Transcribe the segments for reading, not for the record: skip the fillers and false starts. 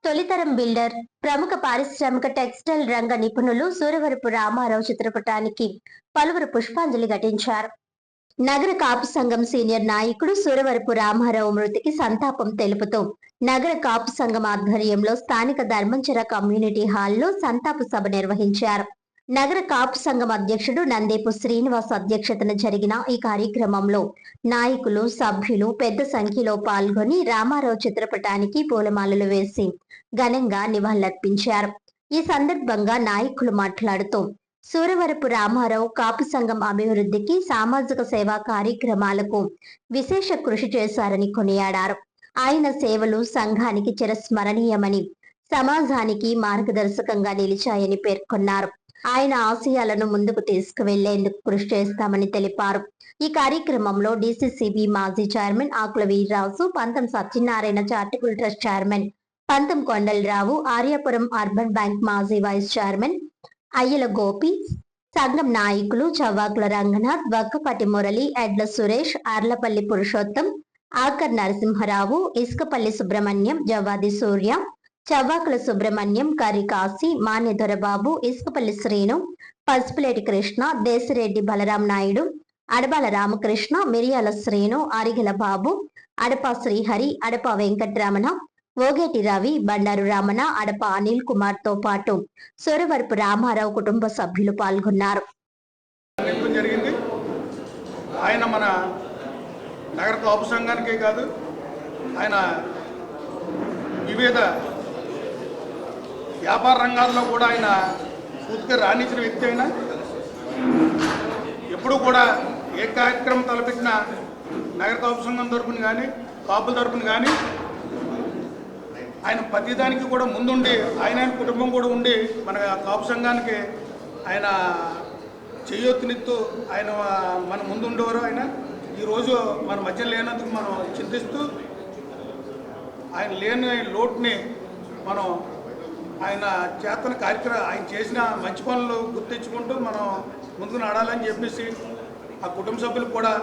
తొలితరం builder, ప్రముఖ పారిశ్రామిక textile రంగ నిపుణులు సూరవరపు రామారావు చిత్రపటానికి పలువురు పుష్పాంజలి ఘటించారు. నగర కాపు సంఘం సీనియర్ నాయకుడు సూరవరపు రామారావు మృతికి సంతాపం తెలుపుతూ నగర కాపు సంఘం ఆధ్వర్యంలో స్థానిక ధర్మంచర కమ్యూనిటీ హాల్లో సంతాప సభ నిర్వహించారు. నగర కాపు సంఘం అధ్యక్షుడు నందేపు శ్రీనివాస్ అధ్యక్షతన జరిగిన ఈ కార్యక్రమంలో నాయకులు, సభ్యులు పెద్ద సంఖ్యలో పాల్గొని రామారావు చిత్రపటానికి పూలమాలలు వేసి ఘనంగా నివాళులర్పించారు. ఈ సందర్భంగా నాయకులు మాట్లాడుతూ సూరవరపు రామారావు కాపు సంఘం అభివృద్ధికి, సామాజిక సేవా కార్యక్రమాలకు విశేష కృషి చేశారని కొనియాడారు. ఆయన సేవలు సంఘానికి చిరస్మరణీయమని, సమాజానికి మార్గదర్శకంగా నిలిచాయని పేర్కొన్నారు. ఆయన ఆశయాలను ముందుకు తీసుకువెళ్లేందుకు కృషి చేస్తామని తెలిపారు. ఈ కార్యక్రమంలో డిసిసిబి మాజీ చైర్మన్ ఆకుల వీర్రాజు, పంతం సత్యనారాయణ చారిటబుల్ ట్రస్ట్ చైర్మన్ పంతం కొండలరావు, ఆర్యాపురం అర్బన్ బ్యాంక్ మాజీ వైస్ చైర్మన్ అయ్యల గోపి, సంఘం నాయకులు చవ్వాకుల రంగనాథ్, వక్కపటి మురళి, ఎడ్ల సురేష్, అర్లపల్లి పురుషోత్తం, ఆకర్ నరసింహరావు, ఇసుకపల్లి సుబ్రహ్మణ్యం, జవ్వాది సూర్య, చవ్వాకుల సుబ్రహ్మణ్యం, కర్రి కాశీ, మాన్య దొరబాబు, ఇసుకపల్లి శ్రీను, పసుపులేటి కృష్ణ, దేశిరెడ్డి బలరాం నాయుడు, అడబాల రామకృష్ణ, మిరియాల శ్రీను, ఆరిగల బాబు, అడప శ్రీహరి, అడప వెంకటరమణ, ఓగేటి రవి, బండారు రమణ, అడప అనిల్ కుమార్ తో పాటు సూరవరపు రామారావు కుటుంబ సభ్యులు పాల్గొన్నారు. ఆయన మన నగర కాపు సంఘానికే కాదు, ఆయన వివిధ వ్యాపార రంగాల్లో కూడా ఆయన పూర్తిగా రాణించిన వ్యక్తి. అయినా ఎప్పుడు కూడా ఏ కార్యక్రమం తలపెట్టినా నగర కాపు సంఘం తరపున కానీ, కాపుల తరపున కానీ ఆయన ప్రతిదానికి కూడా ముందుండి, ఆయన కుటుంబం కూడా ఉండి మన కాపు సంఘానికి ఆయన చెయ్యొత్తునిస్తూ ఆయన మన ముందు ఉండేవారు. ఆయన ఈరోజు మన మధ్య లేనందుకు మనం చింతిస్తూ ఆయన లేని లోటుని మనం ఆయన చేతన కార్యక్రమం, ఆయన చేసిన మంచి పనులు గుర్తించుకుంటూ మనం ముందుకు నడాలని చెప్పేసి ఆ కుటుంబ సభ్యులకు కూడా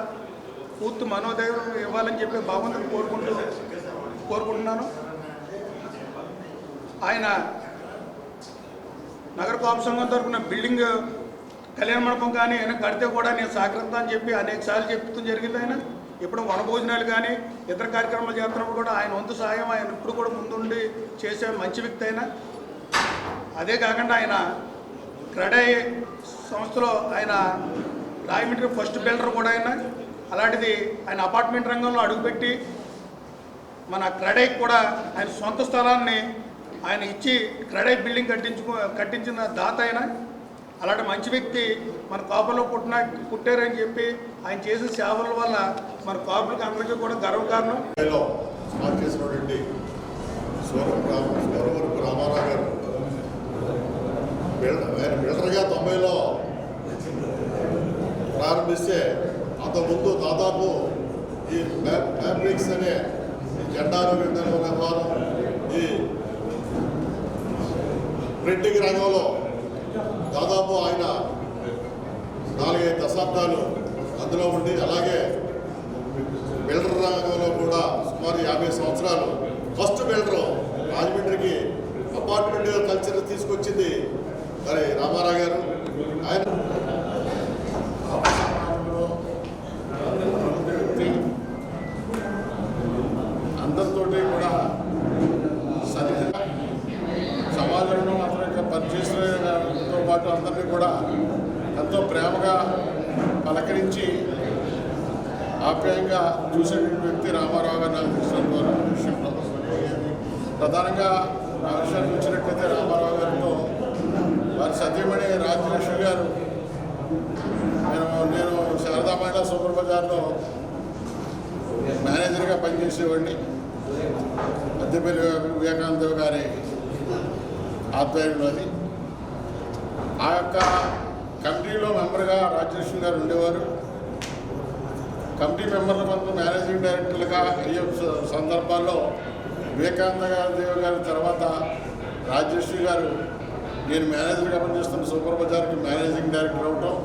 పూర్తి మనోధైర్యం ఇవ్వాలని చెప్పి భగవంతుని కోరుకుంటున్నాను. ఆయన నగర కాపు సంఘం తరఫున బిల్డింగ్ కళ్యాణ మండపం కానీ ఆయన కడితే కూడా నేను సహకరిస్తా అని చెప్పి అనేక సార్లు చెప్తూ జరిగింది. ఆయన ఇప్పుడు వనభోజనాలు కానీ ఇతర కార్యక్రమాలు చేస్తున్నప్పుడు కూడా ఆయన వంతు సహాయం ఆయన ఇప్పుడు కూడా ముందుండి చేసే మంచి వ్యక్తి. అయినా అదే కాకుండా ఆయన క్రెడై సంస్థలో ఆయన రాయమండ్రి ఫస్ట్ బిల్డర్ కూడా. ఆయన అలాంటిది ఆయన అపార్ట్మెంట్ రంగంలో అడుగుపెట్టి మన క్రెడైకి కూడా ఆయన సొంత స్థలాన్ని ఆయన ఇచ్చి క్రెడై బిల్డింగ్ కట్టించిన దాత. ఆయన అలాంటి మంచి వ్యక్తి మన కాపులో పుట్టారని చెప్పి ఆయన చేసిన సేవల వల్ల మన కాపులకు అందరికీ కూడా గర్వకారణం. సూరవరపు రామారావు గారు ఆయన బిల్డర్గా 90లో ప్రారంభిస్తే అంతకుముందు దాదాపు ఈ ఫ్యాబ్రిక్స్ అనే జెండాలు వ్యవహారం, ఈ ప్రింటింగ్ రంగంలో దాదాపు ఆయన 4-5 దశాబ్దాలు అందులో ఉండి, అలాగే బిల్డర్ రంగంలో కూడా సుమారు 50 సంవత్సరాలు. ఫస్ట్ బిల్డర్ రాజమండ్రికి అపార్ట్మెంట్ కల్చర్ తీసుకొచ్చింది మరి రామారావు గారు. ఆయన అందరితోటి కూడా సమాజంలో అతని పనిచేసిన పాటు అందరినీ కూడా ఎంతో ప్రేమగా పలకరించి ఆప్యాయంగా చూసేటువంటి వ్యక్తి రామారావు గారు. నాకు తెలిసిన విషయంలో ప్రధానంగా నా విషయానికి వచ్చినట్లయితే రామారావు గారితో వారి సతీమణి రాజ్యలక్ష్మి గారు, నేను శారదా మహిళా సూపర్ బజార్లో మేనేజర్గా పనిచేసేవాడిని. పెద్దపల్లి వివేకానంద గారి ఆధ్వర్యంలోది. ఆ యొక్క కమిటీలో మెంబర్గా రాజ్యలక్ష్మి గారు ఉండేవారు. కమిటీ మెంబర్ల కొంత మేనేజింగ్ డైరెక్టర్లుగా అయ్యే సందర్భాల్లో వివేకానంద గారి తర్వాత రాజ్యలక్ష్మి గారు నేను మేనేజర్గా పనిచేస్తున్న సూపర్ బజార్కి మేనేజింగ్ డైరెక్టర్ అవటం,